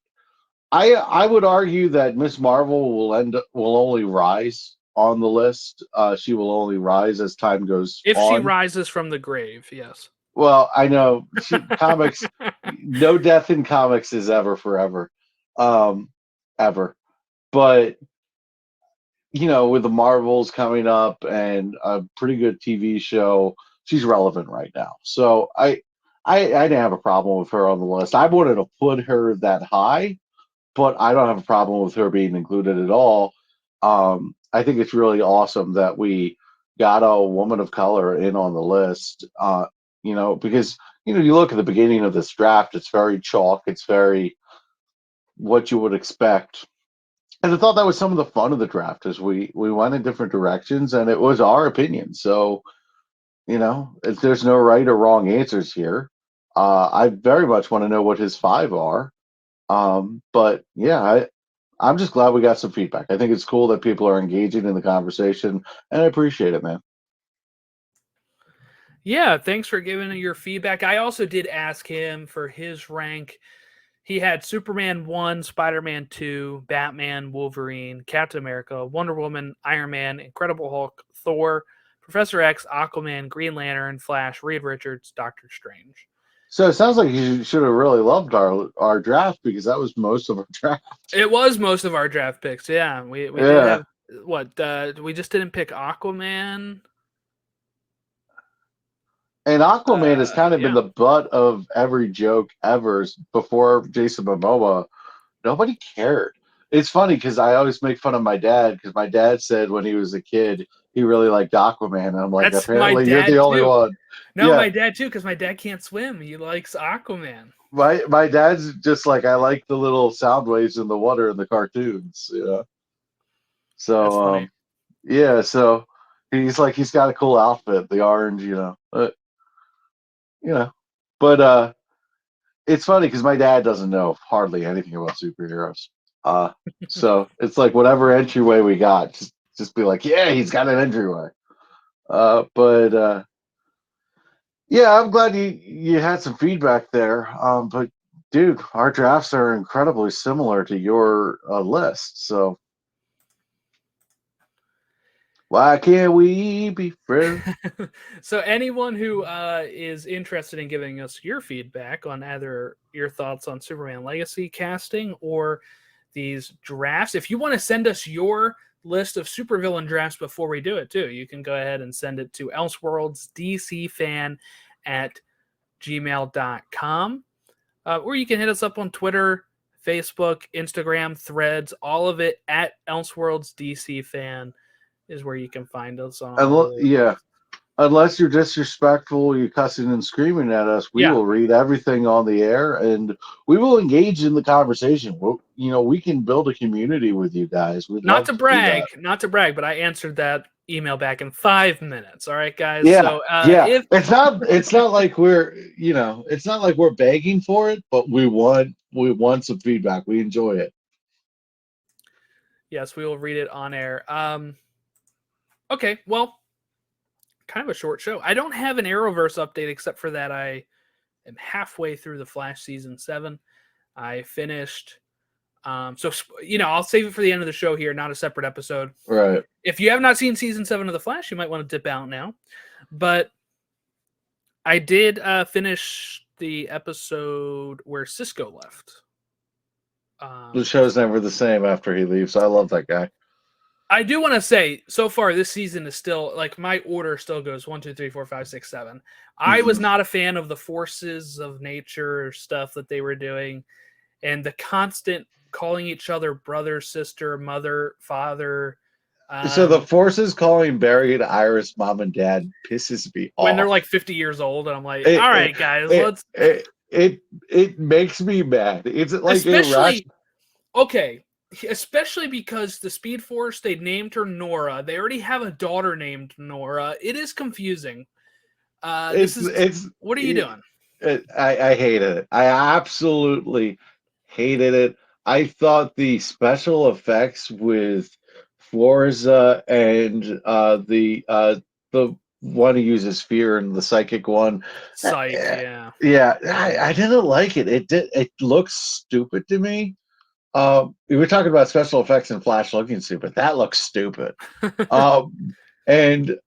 would argue that Miss Marvel will only rise on the list. She will only rise as time goes if on. She rises from the grave, yes. Well, I know comics. No death in comics is ever forever, ever. But with the Marvels coming up and a pretty good TV show, she's relevant right now. So I didn't have a problem with her on the list. I wanted to put her that high, but I don't have a problem with her being included at all. I think it's really awesome that we got a woman of color in on the list. Because you look at the beginning of this draft, it's very chalk, it's very what you would expect. And I thought that was some of the fun of the draft is we went in different directions and it was our opinion. So, there's no right or wrong answers here. I very much want to know what his five are. But yeah, I'm just glad we got some feedback. I think it's cool that people are engaging in the conversation, and I appreciate it, man. Yeah, thanks for giving your feedback. I also did ask him for his rank. He had Superman 1, Spider-Man 2, Batman, Wolverine, Captain America, Wonder Woman, Iron Man, Incredible Hulk, Thor, Professor X, Aquaman, Green Lantern, Flash, Reed Richards, Doctor Strange. So it sounds like you should have really loved our draft because that was most of our draft. It was most of our draft picks. Yeah, we did Yeah. have what? We just didn't pick Aquaman. And Aquaman has kind of been Yeah. the butt of every joke ever before Jason Momoa. Nobody cared. It's funny because I always make fun of my dad because my dad said when he was a kid he really liked Aquaman. And I'm like, That's my apparently you're dad the only too. one. No, Yeah, my dad too, because my dad can't swim. He likes Aquaman. my dad's just like I like the little sound waves in the water in the cartoons. That's So funny. yeah, so he's got a cool outfit, the orange, you know. But it's funny because my dad doesn't know hardly anything about superheroes. Uh, so it's like whatever entryway we got, just be like, yeah, he's got an entryway. But yeah, I'm glad you had some feedback there. But dude, our drafts are incredibly similar to your list. So why can't we be friends? So anyone who is interested in giving us your feedback on either your thoughts on Superman Legacy casting or these drafts, if you want to send us your list of supervillain drafts before we do it too, you can go ahead and send it to elseworldsdcfan@gmail.com. Or you can hit us up on Twitter, Facebook, Instagram, Threads, all of it at elseworldsdcfan is where you can find us on all of Yeah, those. unless you're disrespectful, you're cussing and screaming at us, we Yeah, will read everything on the air and we will engage in the conversation. We can build a community with you guys. We'd not love to to do that. brag, but I answered that email back in 5 minutes. All right, guys. Yeah, So yeah. if It's not like it's not like we're begging for it, but we want some feedback. We enjoy it. yes, we will read it on air. Okay, well, kind of a short show. I don't have an Arrowverse update except for that I am halfway through the Flash season 7. I finished. So I'll save it for the end of the show here, not a separate episode. Right. If you have not seen season 7 of the Flash, you might want to dip out now. But I did finish the episode where Cisco left. The show's never the same after he leaves. I love that guy. I do want to say, so far this season is still like my order still goes 1, 2, 3, 4, 5, 6, 7. I was not a fan of the forces of nature stuff that they were doing, and the constant calling each other brother, sister, mother, father. So the forces calling Barry and Iris mom and dad pisses me When they're off. like 50 years old, and I'm like, It all it right, guys, it let's. it, it, it makes me mad. It's like Especially irrational. okay, especially because the Speed Force, they named her Nora. They already have a daughter named Nora. It is confusing. It's it's What are you doing? I hated it. I absolutely hated it. I thought the special effects with Florza and the one who uses fear and the psychic one, Psych, yeah. yeah, I didn't like it. It looks stupid to me. We were talking about special effects and Flash looking stupid. That looks stupid. And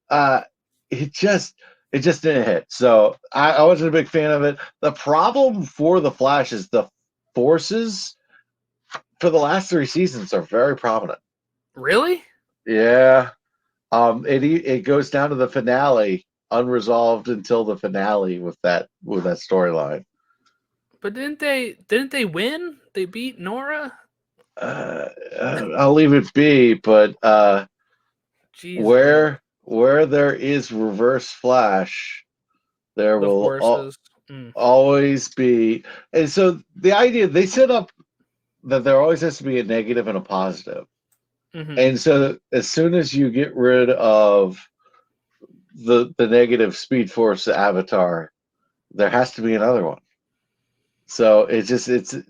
it just didn't hit. So I wasn't a big fan of it. The problem for the Flash is the forces for the last 3 seasons are very prominent. Really? Yeah. It goes down to the finale unresolved until the finale with that storyline. But didn't they win? They beat Nora? I'll leave it be, but Jeez, where there is reverse Flash, there the will forces. Mm. always be. And so the idea they set up that there always has to be a negative and a positive. Mm-hmm. And so as soon as you get rid of the negative Speed Force avatar, there has to be another one. So it's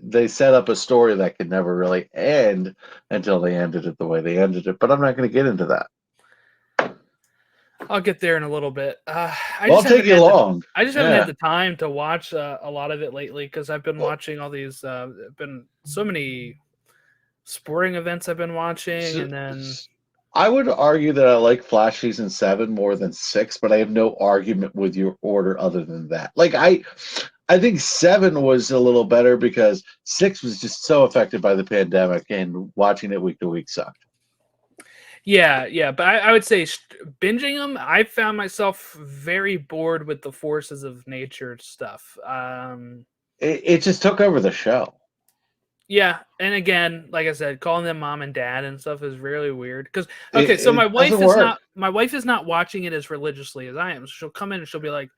they set up a story that could never really end until they ended it the way they ended it. But I'm not going to get into that. I'll get there in a little bit. I Well, just I'll take haven't you had the along. I just haven't had Yeah. the time to watch a lot of it lately because I've been Well, watching all these. Been so many sporting events I've been watching, so, and then I would argue that I like Flash season 7 more than 6, but I have no argument with your order other than that. Like I think 7 was a little better because 6 was just so affected by the pandemic, and watching it week to week sucked. yeah. But I would say binging them. I found myself very bored with the forces of nature stuff. It just took over the show. Yeah, and again, like I said, calling them mom and dad and stuff is really weird. Because It, okay, so it doesn't work. my wife is not watching it as religiously as I am. So she'll come in and she'll be like,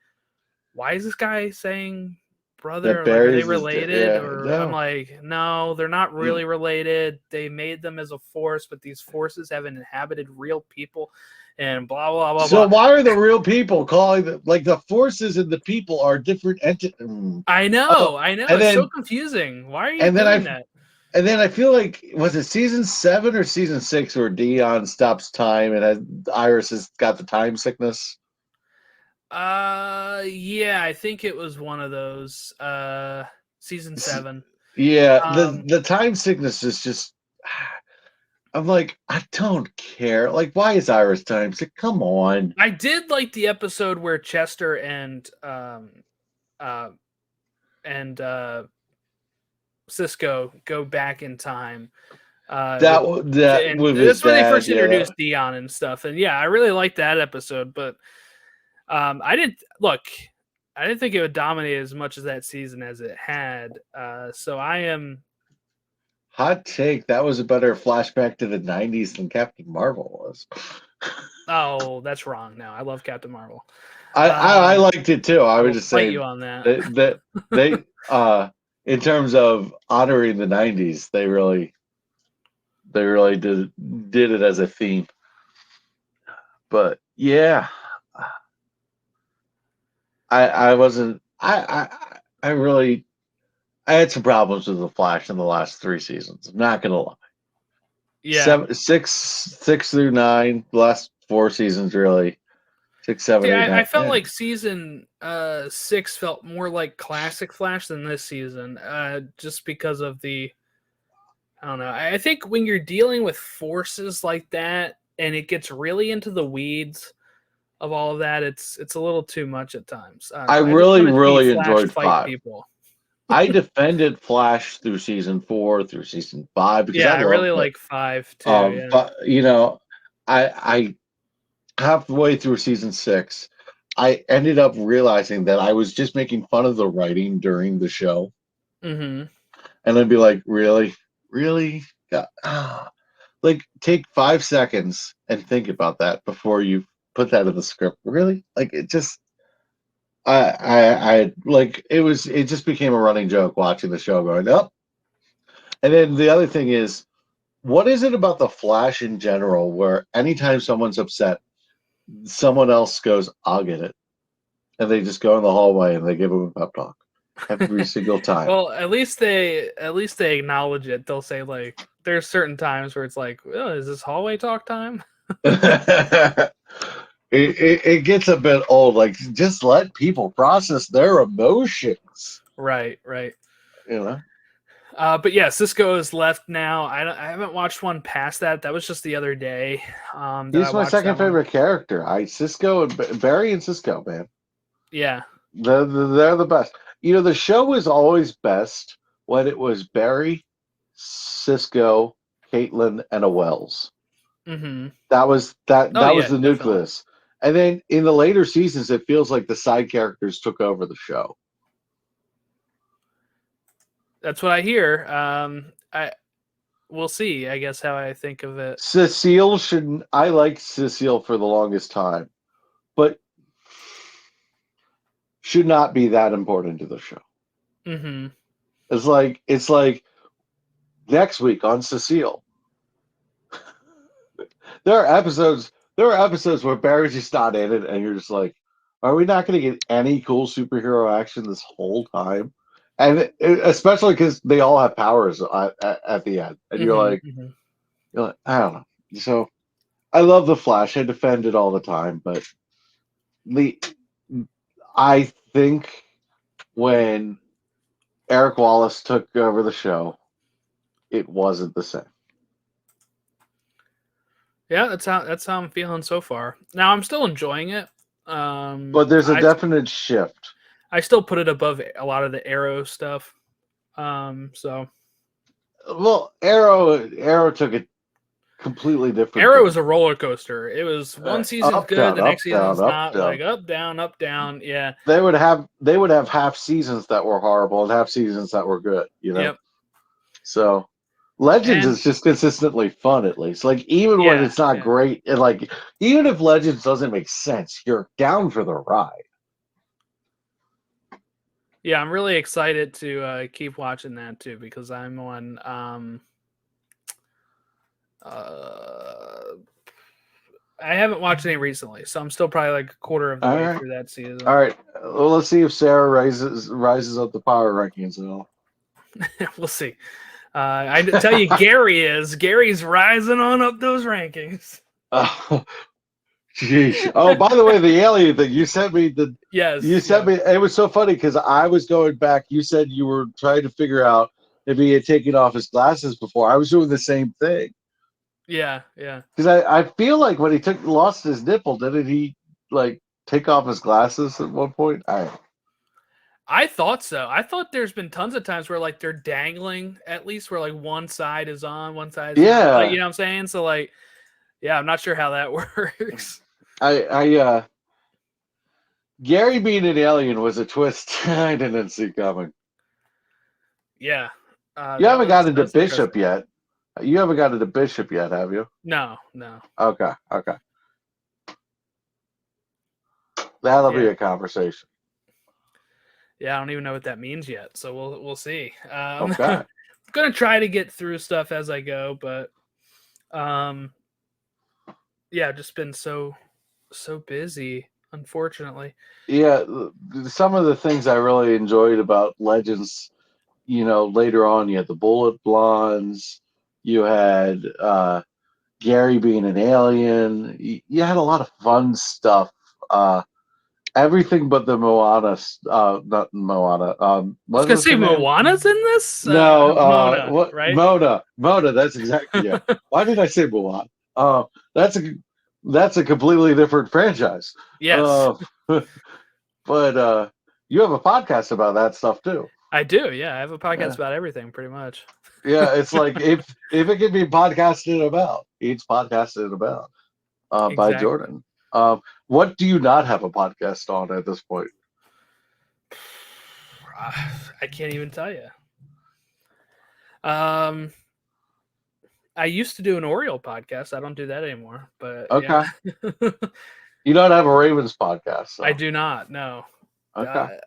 "Why is this guy saying That brother? Like, are they Barry's is related?" yeah, Or I'm no. like, "No, they're not really related. They made them as a force, but these forces haven't inhabited real people." And blah blah blah So blah. why are the real people calling like the forces and the people are different entities? Oh, I know. and It's so then confusing. Why are you and then doing I that? and then I feel like was it season 7 or season 6 where Dion stops time and Iris has got the time sickness? Yeah, I think it was one of those. Season 7. Yeah, Um, the time sickness is just. I'm like, I don't care. Like, why is Iris time sick? Come on. I did like the episode where Chester uh and Cisco go back in time. With That and with his that's when they dad. first Yeah, introduced Dion and stuff. And yeah, I really liked that episode. But I didn't look. I didn't think it would dominate as much as that season as it had. So I am. hot take. That was a better flashback to the '90s than Captain Marvel was. Oh, that's wrong. Now I love Captain Marvel. I liked it too. I I would will just fight say you on that. that they in terms of honoring the '90s, they really did it as a theme. But yeah, I wasn't I really I had some problems with the Flash in the last 3 seasons. I'm not gonna lie. Yeah. Six through 9, the last 4 seasons really. 6, 7, See, 8, I 9. felt like season 6 felt more like classic Flash than this season, just because of the I don't know. I think when you're dealing with forces like that and it gets really into the weeds of all of that, it's a little too much at times. I don't I know. I just really, want to see really Flash enjoyed fight 5. people. I defended Flash through season 4, through season 5 because Yeah, I I really loved it. like 5 too. Yeah. But I halfway through season 6, I ended up realizing that I was just making fun of the writing during the show, Mm-hmm. and I'd be like, really, really, God, like take 5 seconds and think about that before you put that in the script. Really, like it just. I like it just became a running joke watching the show going up. And then the other thing is, what is it about the Flash in general where anytime someone's upset, someone else goes, I'll get it. And they just go in the hallway and they give them a pep talk every single time. Well, at least they acknowledge it. They'll say like there's certain times where it's like, oh, is this hallway talk time? It gets a bit old. Like, just let people process their emotions, Right, right. you know? But yeah, Cisco is left now. I haven't watched one past that. That was just the other day that I He's my watched second that one. favorite character. Cisco and Barry and Cisco, man. Yeah. They're the best. The show was always best when it was Barry, Cisco, Caitlin, and a Wells. Mm-hmm. Oh That was yeah, the definitely. nucleus. And then in the later seasons, it feels like the side characters took over the show. That's what I hear. I we'll see. I guess how I think of it. Cecile should. I liked Cecile for the longest time, but should not be that important to the show. Mm-hmm. It's like next week on Cecile. There are episodes where Barry's just not in it, and you're just like, are we not going to get any cool superhero action this whole time? And especially because they all have powers at the end, and Mm-hmm. Mm-hmm. you're like, I don't know. So I love the Flash. I defend it all the time, but the I think when Eric Wallace took over the show, it wasn't the same. Yeah, that's how I'm feeling so far. Now I'm still enjoying it. But there's a definite shift. I still put it above a lot of the Arrow stuff. So Well, Arrow took it completely different. Arrow was a roller coaster. It was one season's Up, good, down, the up, next down, season's up, not. down. Like up, down. Yeah. They would have half seasons that were horrible and half seasons that were good. Yep. So Legends And is just consistently fun, at least. Like even when yeah, it's not great, and like even if Legends doesn't make sense, you're down for the ride. yeah, I'm really excited to keep watching that too because I'm on. I haven't watched any recently, so I'm still probably like a quarter of the All way right. through that season. All right. Well, let's see if Sarah rises up the power rankings at all. We'll see. I tell you, Gary's rising on up those rankings. Oh, jeez. Oh, by the way, the alien thing you sent me Yes. me. It was so funny because I was going back. You said you were trying to figure out if he had taken off his glasses before. I was doing the same thing. Yeah. Because I feel like when he lost his nipple, didn't he like take off his glasses at one point? I thought so. I thought there's been tons of times where like they're dangling at least where like one side is on, one side is not. Like, you know what I'm saying? So like, yeah, I'm not sure how that works. Gary being an alien was a twist I didn't see coming. Yeah. You haven't gotten to Bishop yet. You haven't gotten to Bishop yet, have you? No. Okay. That'll be a conversation. Yeah, I don't even know what that means yet, so we'll see. Okay. I'm gonna try to get through stuff as I go, but yeah, just been so busy, unfortunately. Yeah, some of the things I really enjoyed about Legends, later on you had the Bullet Blondes, you had Gary being an alien, you had a lot of fun stuff. Everything but the Moana, not Moana. I was gonna say Moana's in this. No, Mona, what? right? Mona. That's exactly Why did I say Moana? That's a completely different franchise. Yes, but you have a podcast about that stuff too. I do. Yeah, I have a podcast about everything, pretty much. Yeah, it's like if it can be podcasted about, it's podcasted about by Jordan. What do you not have a podcast on at this point? I can't even tell you. I used to do an Oriole podcast. I don't do that anymore. But okay, yeah. You don't have a Ravens podcast. So. I do not. No. Okay.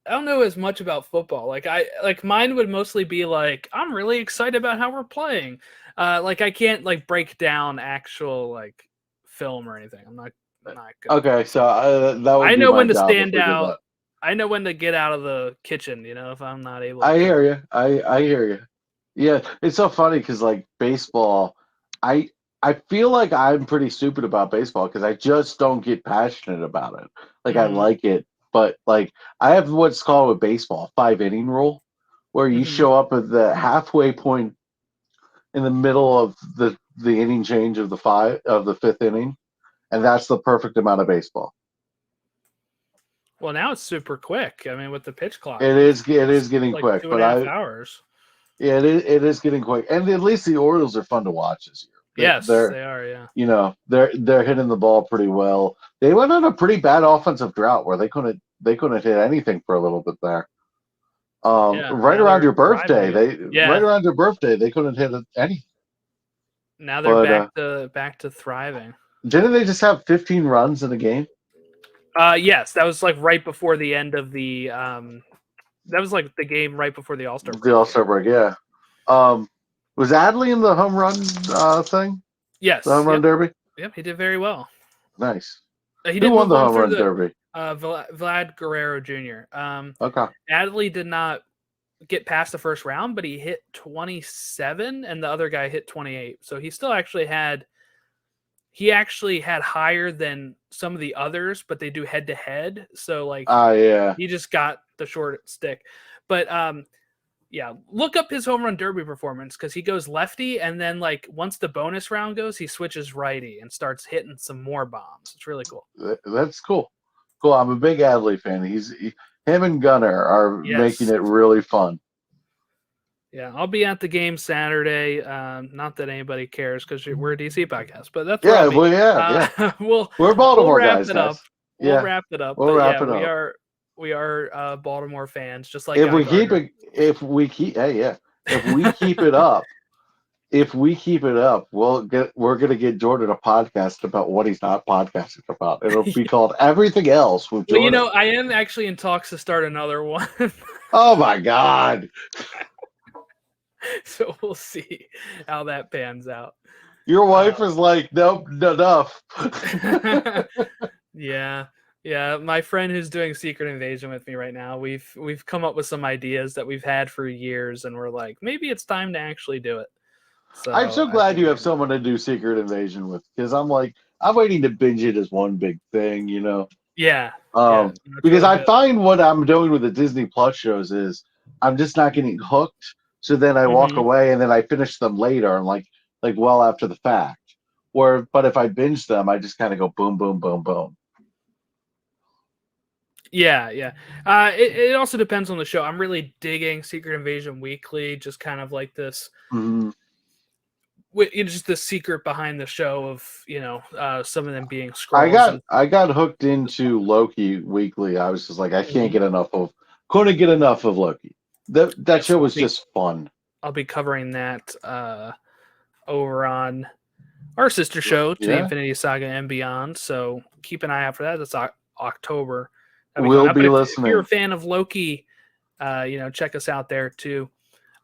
I don't know as much about football. Like mine would mostly be like I'm really excited about how we're playing. Like I can't like break down actual like film or anything. I'm not good. Okay, so that would I know when to job stand out. I know when to get out of the kitchen. If I'm not able. I hear you. I hear you. Yeah, it's so funny because like baseball, I feel like I'm pretty stupid about baseball because I just don't get passionate about it. Like I like it, but like I have what's called with baseball 5-inning rule, where you show up at the halfway point in the middle of the inning change of the fifth inning, and that's the perfect amount of baseball. Well, now it's super quick. I mean, with the pitch clock, it is getting like quick, 2.5 hours. Yeah, it is getting quick, and at least the Orioles are fun to watch this year. Yes, they are. Yeah, they're hitting the ball pretty well. They went on a pretty bad offensive drought where they couldn't hit anything for a little bit there. Right around your birthday, they couldn't hit anything. Now they're back to thriving. Didn't they just have 15 runs in a game? Yes, that was like right before the end of the. That was like the game right before the All-Star The break. All-Star break, yeah. Was Adley in the home run thing? Yes. The home run derby? Yep. He did very well. Nice. He Who did won move the on home through run the derby? Vlad Guerrero Jr. Okay. Adley did not get past the first round, but he hit 27, and the other guy hit 28. So he still actually had. He actually had higher than some of the others, but they do head to head. So like, Yeah. he just got the short stick. But yeah, look up his home run derby performance because he goes lefty, and then like once the bonus round goes, he switches righty and starts hitting some more bombs. It's really cool. That's cool. Cool. I'm a big Adley fan. Him and Gunnar are making Yes. it really fun. Yeah, I'll be at the game Saturday. Not that anybody cares because we're a DC podcast, but that's where Yeah, I'll be. well, yeah. We'll We're Baltimore wrap guys, it up. guys. We'll Yeah, wrap it up. we'll But wrap yeah, it up. we are Baltimore fans, just like If Guy we keep Gardner. it, if we keep, hey, yeah, if we keep it up, we're gonna get Jordan a podcast about what he's not podcasting about. It'll be called Everything Else with Well, Jordan. I am actually in talks to start another one. Oh my God. So we'll see how that pans out. Your wife is like, nope, enough. Yeah. My friend who's doing Secret Invasion with me right now, we've come up with some ideas that we've had for years, and we're like, maybe it's time to actually do it. So I'm so I glad think you we're have gonna someone to do Secret Invasion with, because I'm waiting to binge it as one big thing, Yeah. Because really I good. find what I'm doing with the Disney Plus shows is I'm just not getting hooked. So then I walk Mhm. away and then I finish them later and like well after the fact. But if I binge them, I just kind of go boom, boom, boom, boom. Yeah. It also depends on the show. I'm really digging Secret Invasion Weekly, just kind of like this. Mm-hmm. Just the secret behind the show of some of them being scrolls. I got hooked into Loki weekly. I was just like, I can't Mhm. get enough of couldn't get enough of Loki. That Yes, show was just fun. I'll be covering that over on our sister show, To the Yeah. Infinity Saga and Beyond. So keep an eye out for that. That's October. That'll be coming We'll up. be But if you're a listening. fan of Loki, check us out there too.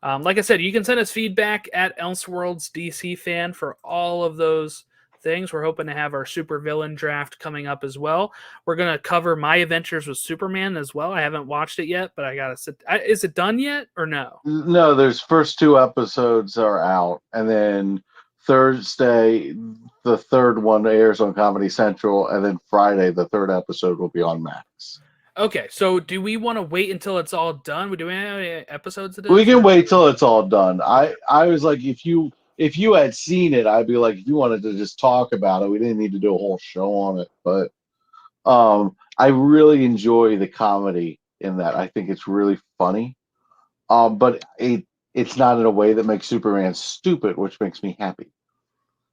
Like I said, you can send us feedback at Elseworlds DC fan for all of those things. We're hoping to have our super villain draft coming up as well. We're going to cover My Adventures with Superman as well. I haven't watched it yet, but I got to sit. Is it done yet or no? No, there's first two episodes are out, and then Thursday the third one airs on Comedy Central, and then Friday the third episode will be on Max. Okay, so do we want to wait until it's all done? Do we have any episodes of this? We can wait till it's all done. I was like, if you had seen it, I'd be like, if you wanted to just talk about it, we didn't need to do a whole show on it. But I really enjoy the comedy in that. I think it's really funny. But it's not in a way that makes Superman stupid, which makes me happy.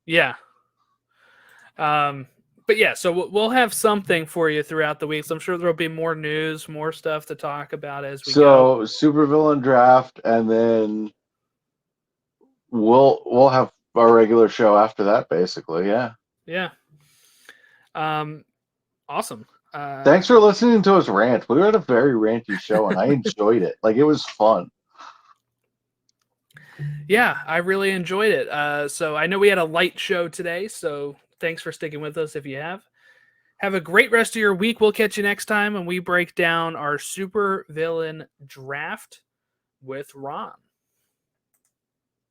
Yeah. But yeah, so we'll have something for you throughout the weeks. I'm sure there'll be more news, more stuff to talk about as we go. So supervillain draft, and then we'll have our regular show after that, basically. Yeah. Yeah. Awesome. Thanks for listening to us rant. We were at a very ranty show, and I enjoyed it. Like, it was fun. Yeah, I really enjoyed it. So I know we had a light show today, so thanks for sticking with us if you have. Have a great rest of your week. We'll catch you next time when we break down our super villain draft with Ron.